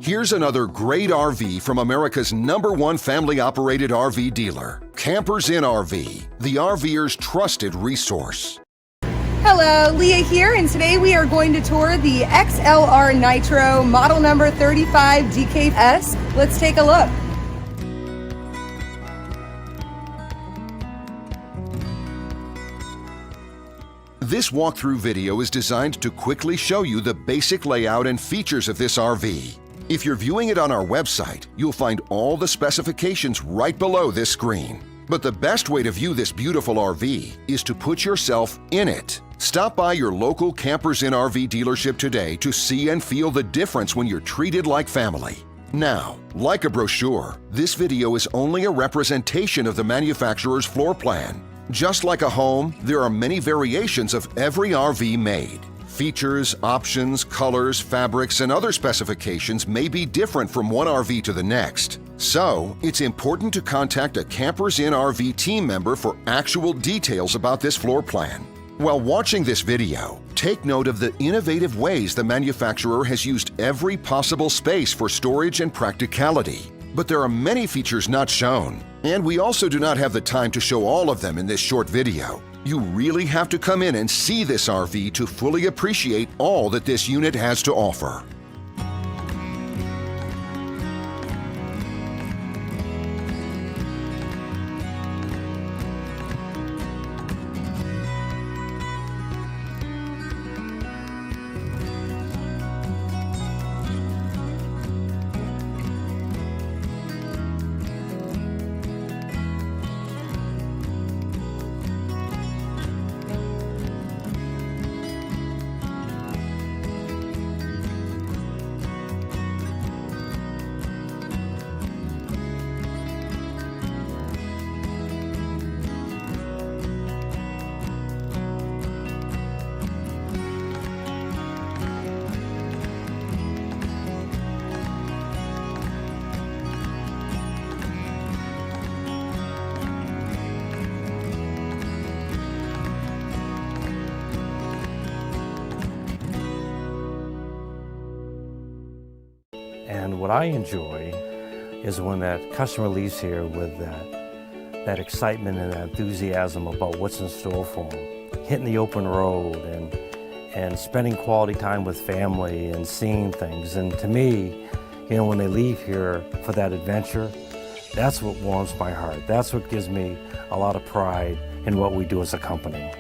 Here's another great RV from America's #1 family-operated RV dealer, Campers in RV, the RVer's trusted resource. Hello, Leah here, and today we are going to tour the XLR Nitro model number 35DK5. Let's take a look. This walkthrough video is designed to quickly show you the basic layout and features of this RV. If you're viewing it on our website, you'll find all the specifications right below this screen. But the best way to view this beautiful RV is to put yourself in it. Stop by your local Campers in RV dealership today to see and feel the difference when you're treated like family. Now, like a brochure, this video is only a representation of the manufacturer's floor plan. Just like a home, there are many variations of every RV made. Features, options, colors, fabrics, and other specifications may be different from one RV to the next. So, it's important to contact a Campers in RV team member for actual details about this floor plan. While watching this video, take note of the innovative ways the manufacturer has used every possible space for storage and practicality. But there are many features not shown, and we also do not have the time to show all of them in this short video. You really have to come in and see this RV to fully appreciate all that this unit has to offer. And what I enjoy is when that customer leaves here with that excitement and that enthusiasm about what's in store for them. Hitting the open road and spending quality time with family and seeing things. And to me, you know, when they leave here for that adventure, that's what warms my heart. That's what gives me a lot of pride in what we do as a company.